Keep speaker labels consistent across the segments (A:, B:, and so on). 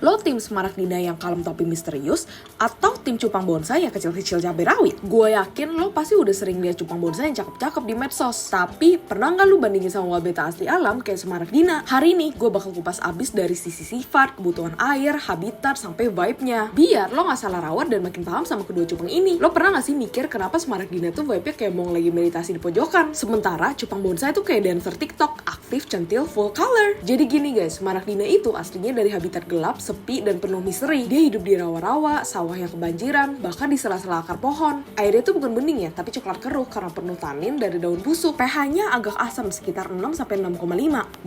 A: Lo tim Smaragdina yang kalem tapi misterius, atau tim cupang bonsai yang kecil-kecil cabai rawit? Gue yakin lo pasti udah sering lihat cupang bonsai yang cakep-cakep di medsos. Tapi pernah nggak lo bandingin sama wabeta asli alam kayak Smaragdina? Hari ini gue bakal kupas abis dari sisi sifat, kebutuhan air, habitat, sampai vibe-nya. Biar lo nggak salah rawat dan makin paham sama kedua cupang ini. Lo pernah nggak sih mikir kenapa Smaragdina tuh vibe-nya kayak mau lagi meditasi di pojokan? Sementara cupang bonsai tuh kayak dancer TikTok, aktif, centil, full color. Jadi gini guys, Smaragdina itu aslinya dari habitat gelap, sepi, dan penuh misteri. Dia hidup di rawa-rawa, sawah yang kebanjiran, bahkan di sela-sela akar pohon. Airnya tuh bukan bening ya, tapi coklat keruh karena penuh tanin dari daun busuk. pH-nya agak asam, sekitar 6-6,5.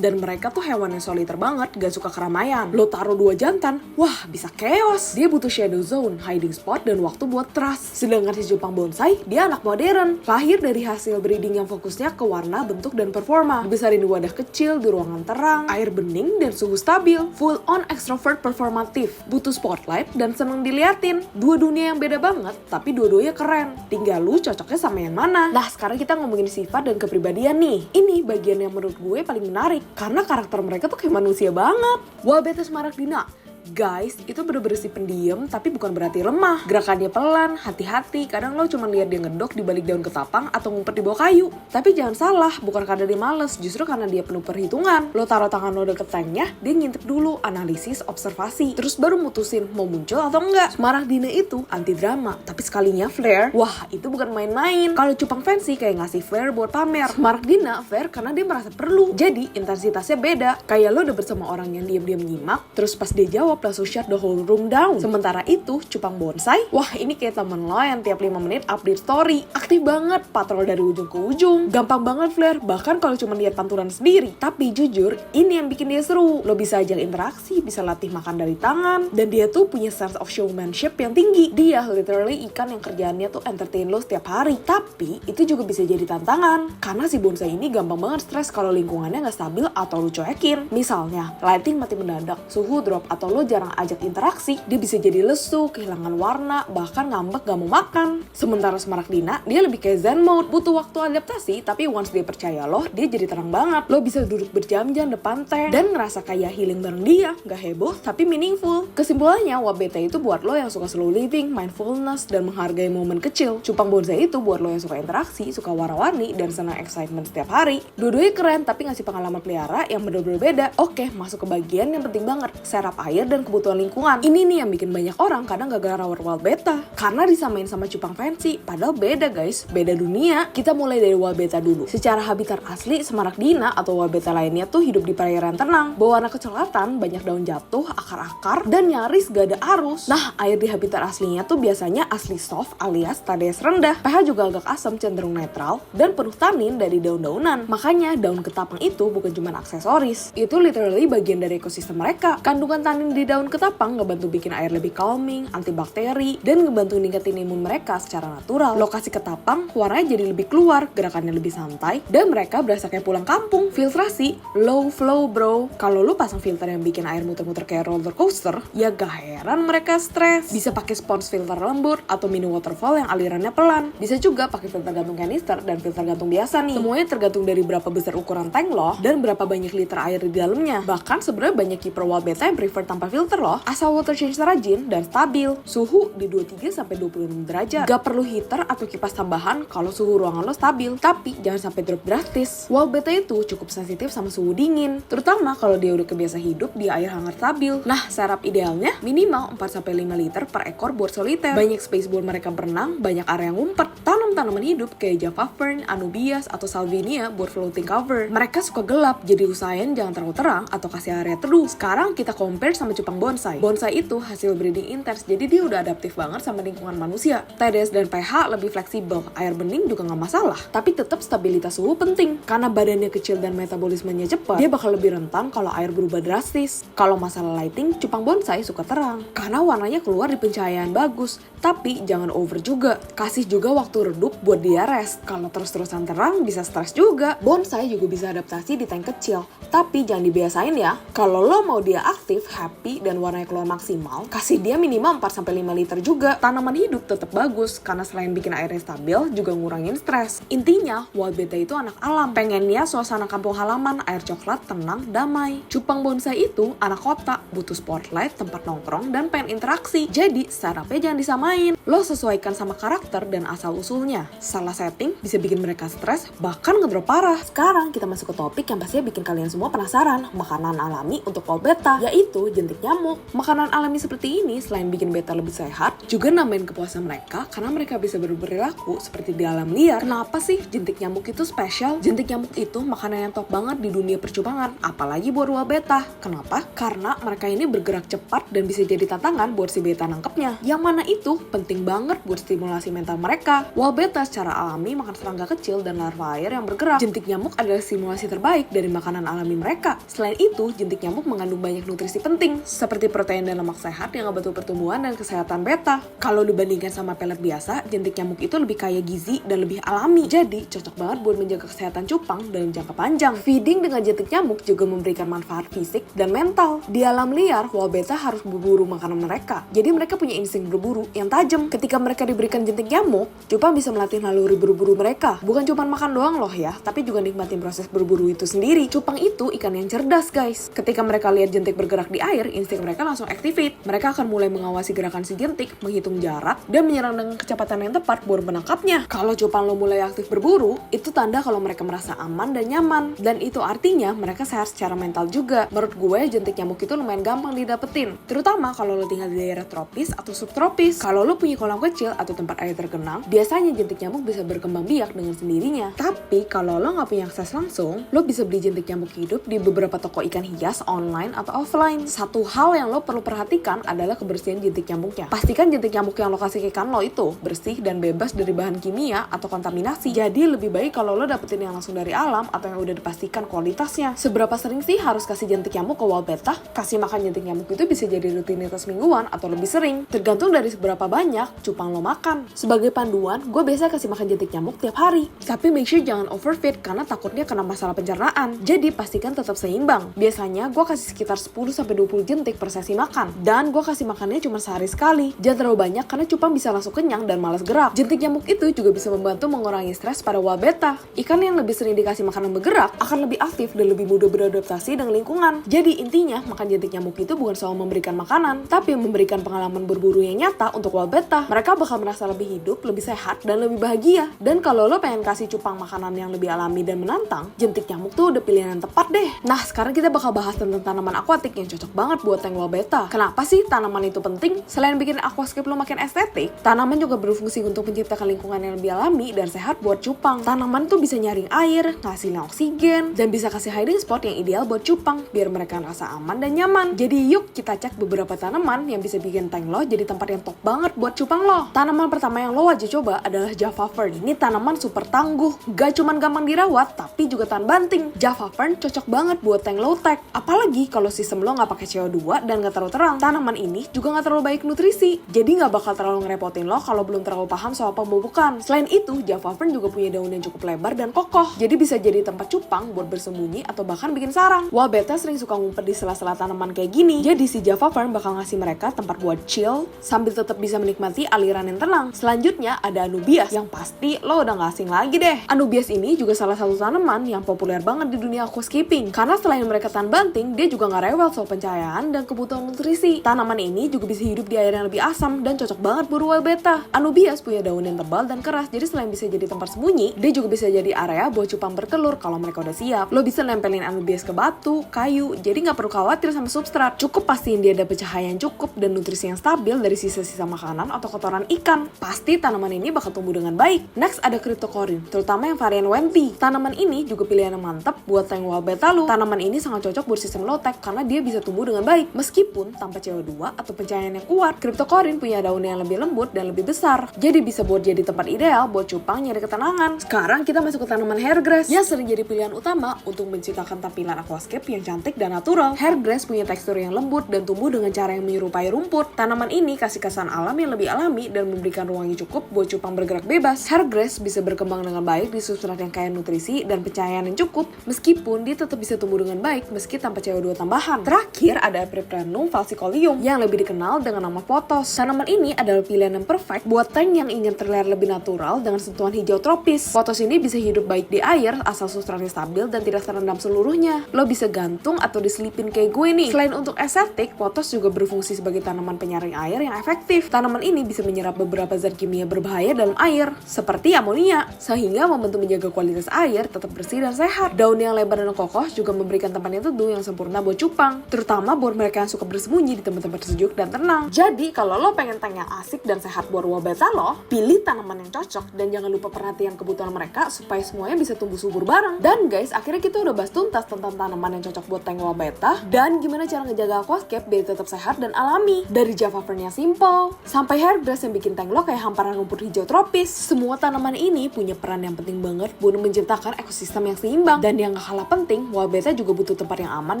A: Dan mereka tuh hewan yang soliter banget, gak suka keramaian. Lo taruh 2 jantan, wah bisa chaos. Dia butuh shadow zone, hiding spot, dan waktu buat trust. Sedangkan si cupang bonsai, dia anak modern. Lahir dari hasil breeding yang fokusnya ke warna, bentuk, dan performa. Dibesarin di wadah kecil, di ruangan terang, air bening, dan suhu stabil. Full on extrovert performatif, butuh spotlight dan seneng diliatin. Dua dunia yang beda banget, tapi dua-duanya keren. Tinggal lu cocoknya sama yang mana. Nah, sekarang kita ngomongin sifat dan kepribadian nih. Ini bagian yang menurut gue paling menarik, karena karakter mereka tuh kayak manusia banget. Wabeta Smaragdina, guys, itu bener-bener si pendiam, tapi bukan berarti lemah. Gerakannya pelan, hati-hati. Kadang lo cuma lihat dia ngedok di balik daun ketapang atau ngumpet di bawah kayu. Tapi jangan salah, bukan karena dia males, justru karena dia penuh perhitungan. Lo taruh tangan lo deket tanknya, dia ngintip dulu, analisis, observasi, terus baru mutusin mau muncul atau enggak. Smaragdina itu anti drama, tapi sekalinya flare, wah itu bukan main-main. Kalau cupang fancy kayak ngasih flare buat pamer. Smaragdina flare karena dia merasa perlu. Jadi intensitasnya beda. Kayak lo udah bersama orang yang diam-diam nyimak, terus pas dia jawab langsung shut the whole room down. Sementara itu cupang bonsai, wah ini kayak temen lo yang tiap 5 menit update story. Aktif banget, patrol dari ujung ke ujung. Gampang banget flare, bahkan kalau cuma lihat pantulan sendiri. Tapi jujur, ini yang bikin dia seru. Lo bisa ajak interaksi, bisa latih makan dari tangan, dan dia tuh punya sense of showmanship yang tinggi. Dia literally ikan yang kerjaannya tuh entertain lo setiap hari. Tapi itu juga bisa jadi tantangan, karena si bonsai ini gampang banget stres kalau lingkungannya nggak stabil atau lo cuekin. Misalnya, lighting mati mendadak, suhu drop, atau lo jarang ajak interaksi, dia bisa jadi lesu, kehilangan warna, bahkan ngambek gak mau makan. Sementara Smaragdina, dia lebih kayak zen mode, butuh waktu adaptasi, tapi once dia percaya lo, dia jadi terang banget. Lo bisa duduk berjam-jam depan teh, dan ngerasa kayak healing bareng dia, gak heboh, tapi meaningful. Kesimpulannya, wabeta itu buat lo yang suka slow living, mindfulness, dan menghargai momen kecil. Cupang bonsai itu buat lo yang suka interaksi, suka warna-warni, dan senang excitement setiap hari. Dua-duanya keren, tapi ngasih pengalaman pelihara yang bener-bener beda. Oke, masuk ke bagian yang penting banget, serap air dan kebutuhan lingkungan. Ini nih yang bikin banyak orang kadang gagal rawat wabeta karena disamain sama cupang fancy, padahal beda guys, beda dunia. Kita mulai dari wabeta dulu. Secara habitat asli, Smaragdina atau wabeta lainnya tuh hidup di perairan tenang, berwarna kecoklatan, banyak daun jatuh, akar-akar, dan nyaris gak ada arus. Nah, air di habitat aslinya tuh biasanya asli soft alias TDS rendah. pH juga agak asam, cenderung netral, dan penuh tanin dari daun-daunan. Makanya daun ketapang itu bukan cuma aksesoris, itu literally bagian dari ekosistem mereka. Kandungan tanin di daun ketapang ngebantu bikin air lebih calming, antibakteri, dan ngebantu ningkatin imun mereka secara natural. Lokasi ketapang, warnanya jadi lebih keluar, gerakannya lebih santai, dan mereka berasa kayak pulang kampung. Filtrasi, low flow bro. Kalau lu pasang filter yang bikin air muter-muter kayak roller coaster, ya gak heran mereka stres. Bisa pakai sponge filter lembut, atau mini waterfall yang alirannya pelan. Bisa juga pakai filter gantung kanister dan filter gantung biasa nih. Semuanya tergantung dari berapa besar ukuran tank lo, dan berapa banyak liter air di dalamnya. Bahkan sebenarnya banyak keeper wabeta yang prefer tanpa filter loh, asal water change rajin dan stabil. Suhu di 23-26 derajat. Gak perlu heater atau kipas tambahan kalau suhu ruangan lo stabil, tapi jangan sampai drop drastis. Wabeta itu cukup sensitif sama suhu dingin, terutama kalau dia udah kebiasa hidup di air hangat stabil. Nah, serap idealnya minimal 4-5 liter per ekor buat soliter. Banyak space buat mereka berenang, banyak area ngumpet. Tanam tanaman hidup kayak Java Fern, Anubias, atau Salvinia buat floating cover. Mereka suka gelap, jadi usahain jangan terlalu terang atau kasih area teduh. Sekarang kita compare sama cupang bonsai. Bonsai itu hasil breeding intens, jadi dia udah adaptif banget sama lingkungan manusia. TDS dan pH lebih fleksibel, air bening juga nggak masalah. Tapi tetap stabilitas suhu penting, karena badannya kecil dan metabolismenya cepat, dia bakal lebih rentan kalau air berubah drastis. Kalau masalah lighting, cupang bonsai suka terang, karena warnanya keluar di pencahayaan bagus. Tapi jangan over juga, kasih juga waktu redup buat dia rest. Kalau terus-terusan terang, bisa stres juga. Bonsai juga bisa adaptasi di tank kecil, tapi jangan dibiasain ya. Kalau lo mau dia aktif, happy, tinggi dan warnanya keluar maksimal, kasih dia minimal 4-5 liter juga. Tanaman hidup tetap bagus karena selain bikin airnya stabil, juga ngurangin stres. Intinya, wild beta itu anak alam. Pengennya suasana kampung halaman, air coklat, tenang, damai. Cupang bonsai itu anak kota, butuh spotlight, tempat nongkrong, dan pengen interaksi. Jadi, startupnya jangan disamain. Lo sesuaikan sama karakter dan asal-usulnya. Salah setting bisa bikin mereka stres, bahkan ngedrop parah. Sekarang kita masuk ke topik yang pastinya bikin kalian semua penasaran. Makanan alami untuk wild beta, yaitu jentik nyamuk. Makanan alami seperti ini selain bikin beta lebih sehat, juga nambahin kepuasan mereka karena mereka bisa berperilaku seperti di alam liar. Kenapa sih jentik nyamuk itu spesial? Jentik nyamuk itu makanan yang top banget di dunia percubangan, apalagi buat wild beta. Kenapa? Karena mereka ini bergerak cepat dan bisa jadi tantangan buat si beta nangkepnya. Yang mana itu penting banget buat stimulasi mental mereka. Wild beta secara alami makan serangga kecil dan larva air yang bergerak. Jentik nyamuk adalah stimulasi terbaik dari makanan alami mereka. Selain itu, jentik nyamuk mengandung banyak nutrisi penting seperti protein dan lemak sehat yang ngebantu pertumbuhan dan kesehatan beta. Kalau dibandingkan sama pelet biasa, jentik nyamuk itu lebih kaya gizi dan lebih alami. Jadi, cocok banget buat menjaga kesehatan cupang dalam jangka panjang. Feeding dengan jentik nyamuk juga memberikan manfaat fisik dan mental. Di alam liar, wild beta harus berburu makanan mereka. Jadi mereka punya insting berburu yang tajam. Ketika mereka diberikan jentik nyamuk, cupang bisa melatih naluri berburu mereka. Bukan cuma makan doang loh ya, tapi juga nikmatin proses berburu itu sendiri. Cupang itu ikan yang cerdas guys. Ketika mereka lihat jentik bergerak di air, insting mereka langsung activate. Mereka akan mulai mengawasi gerakan si jentik, menghitung jarak, dan menyerang dengan kecepatan yang tepat buat menangkapnya. Kalau cupang lo mulai aktif berburu, itu tanda kalau mereka merasa aman dan nyaman. Dan itu artinya mereka sehat secara mental juga. Menurut gue, jentik nyamuk itu lumayan gampang didapetin. Terutama kalau lo tinggal di daerah tropis atau subtropis. Kalau lo punya kolam kecil atau tempat air tergenang, biasanya jentik nyamuk bisa berkembang biak dengan sendirinya. Tapi kalau lo nggak punya akses langsung, lo bisa beli jentik nyamuk hidup di beberapa toko ikan hias online atau offline. Satu hal yang lo perlu perhatikan adalah kebersihan jentik nyamuknya. Pastikan jentik nyamuk yang lo kasih ke ikan lo itu bersih dan bebas dari bahan kimia atau kontaminasi. Jadi lebih baik kalau lo dapetin yang langsung dari alam atau yang udah dipastikan kualitasnya. Seberapa sering sih harus kasih jentik nyamuk ke wild beta? Kasih makan jentik nyamuk itu bisa jadi rutinitas mingguan atau lebih sering, tergantung dari seberapa banyak cupang lo makan. Sebagai panduan, gue biasa kasih makan jentik nyamuk tiap hari. Tapi make sure jangan overfeed karena takutnya kena masalah pencernaan. Jadi pastikan tetap seimbang. Biasanya gue kasih sekitar 10-20 jentik per sesi makan. Dan gue kasih makannya cuma sehari sekali. Jangan terlalu banyak karena cupang bisa langsung kenyang dan malas gerak. Jentik nyamuk itu juga bisa membantu mengurangi stres pada wild beta. Ikan yang lebih sering dikasih makanan bergerak akan lebih aktif dan lebih mudah beradaptasi dengan lingkungan. Jadi intinya, makan jentik nyamuk itu bukan soal memberikan makanan, tapi memberikan pengalaman berburu yang nyata untuk wild beta. Mereka bakal merasa lebih hidup, lebih sehat, dan lebih bahagia. Dan kalau lo pengen kasih cupang makanan yang lebih alami dan menantang, jentik nyamuk tuh udah pilihan yang tepat deh. Nah, sekarang kita bakal bahas tentang tanaman akuatik yang cocok banget buat tank wild beta. Kenapa sih tanaman itu penting? Selain bikin aquascape lo makin estetik, tanaman juga berfungsi untuk menciptakan lingkungan yang lebih alami dan sehat buat cupang. Tanaman tuh bisa nyaring air, ngasihin oksigen, dan bisa kasih hiding spot yang ideal buat cupang, biar mereka ngerasa aman dan nyaman. Jadi yuk kita cek beberapa tanaman yang bisa bikin tank lo jadi tempat yang top banget buat cupang lo. Tanaman pertama yang lo wajib coba adalah Java Fern. Ini tanaman super tangguh, gak cuman gampang dirawat, tapi juga tahan banting. Java Fern cocok banget buat tank low tech. Apalagi kalau sistem lo gak pakai CO2 dan gak terlalu terang. Tanaman ini juga gak terlalu baik nutrisi, jadi gak bakal terlalu ngerepotin lo kalau belum terlalu paham soal pemupukan. Selain itu, Java Fern juga punya daun yang cukup lebar dan kokoh, jadi bisa jadi tempat cupang buat bersembunyi atau bahkan bikin sarang. Wild beta sering suka ngumpet di sela-sela tanaman kayak gini, jadi si Java Fern bakal ngasih mereka tempat buat chill sambil tetap bisa menikmati aliran yang tenang. Selanjutnya ada Anubias, yang pasti lo udah gak asing lagi deh. Anubias ini juga salah satu tanaman yang populer banget di dunia aquascaping, karena selain mereka tahan banting, dia juga gak rewel soal pencahayaan dan kebutuhan nutrisi. Tanaman ini juga bisa hidup di air yang lebih asam dan cocok banget buat wild beta. Anubias punya daun yang tebal dan keras, jadi selain bisa jadi tempat sembunyi, dia juga bisa jadi area buat cupang bertelur kalau mereka udah siap. Lo bisa nempelin Anubias ke batu, kayu, jadi gak perlu khawatir sama substrat. Cukup pastiin dia dapet cahaya yang cukup dan nutrisi yang stabil dari sisa-sisa makanan atau kotoran ikan. Pasti tanaman ini bakal tumbuh dengan baik. Next ada Cryptocorin, terutama yang varian Wenti. Tanaman ini juga pilihan yang mantap buat tank wild beta lo. Tanaman ini sangat cocok buat sistem low tech karena dia bisa tumbuh dengan baik meskipun tanpa CO2 atau pencahayaan yang kuat. Cryptocorin punya daun yang lebih lembut dan lebih besar, jadi bisa buat jadi tempat ideal buat cupang nyari ketenangan. Sekarang kita masuk ke tanaman hairgrass yang sering jadi pilihan utama untuk menciptakan tampilan aquascape yang cantik dan natural. Hairgrass punya tekstur yang lembut dan tumbuh dengan cara yang menyerupai rumput. Tanaman ini kasih kesan alam yang lebih alami dan memberikan ruang yang cukup buat cupang bergerak bebas. Hairgrass bisa berkembang dengan baik di substrat yang kaya nutrisi dan pencahayaan yang cukup, meskipun dia tetap bisa tumbuh dengan baik meski tanpa CO2 tambahan. Terakhir ada Cypripranum falciparum yang lebih dikenal dengan nama pothos. Tanaman ini adalah pilihan yang perfect buat tank yang ingin terlihat lebih natural dengan sentuhan hijau tropis. Pothos ini bisa hidup baik di air asal substratnya stabil dan tidak terendam seluruhnya. Lo bisa gantung atau diselipin kayak gue nih. Selain untuk estetik, pothos juga berfungsi sebagai tanaman penyaring air yang efektif. Tanaman ini bisa menyerap beberapa zat kimia berbahaya dalam air, seperti amonia, sehingga membantu menjaga kualitas air tetap bersih dan sehat. Daun yang lebar dan kokoh juga memberikan tempat yang teduh yang sempurna buat cupang, terutama buat mereka yang suka bersembunyi di tempat-tempat sejuk dan tenang. Jadi, kalau lo pengen tank yang asik dan sehat buat wabeta lo, pilih tanaman yang cocok dan jangan lupa perhatian kebutuhan mereka supaya semuanya bisa tumbuh subur bareng. Dan guys, akhirnya kita udah bahas tuntas tentang tanaman yang cocok buat tank wabeta dan gimana cara ngejaga aquascape biar tetap sehat dan alami. Dari Java fern yang simple sampai hairbrush yang bikin tank lo kayak hamparan rumput hijau tropis. Semua tanaman ini punya peran yang penting banget buat menciptakan ekosistem yang seimbang. Dan yang gak kalah penting, wabeta juga butuh tempat yang aman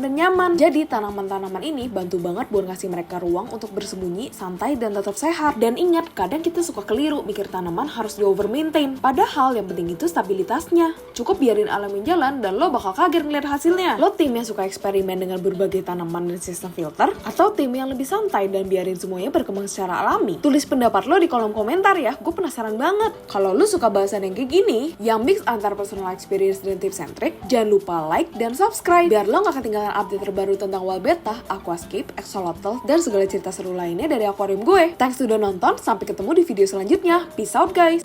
A: dan nyaman. Jadi tanaman-tanaman ini bantu banget buat ngasih mereka ruang untuk bersembunyi, santai, dan tetap sehat. Dan ingat, kadang kita suka keliru mikir tanaman harus di-over maintain. Padahal yang penting itu stabilitasnya. Cukup biarin alam yang jalan dan lo bakal kaget ngeliat hasilnya. Lo tim yang suka eksperimen dengan berbagai tanaman dan sistem filter, atau tim yang lebih santai dan biarin semuanya berkembang secara alami? Tulis pendapat lo di kolom komentar ya, gue penasaran banget. Kalau lo suka bahasan yang kayak gini, yang mix antara personal experience dan tips and trick, jangan lupa like dan subscribe biar lo gak ketinggalan update terbaru tentang wabeta, aquascape, axolotl, dan segala cerita seru lainnya dari akuarium gue. Thanks udah nonton, sampai ketemu di video selanjutnya. Peace out guys!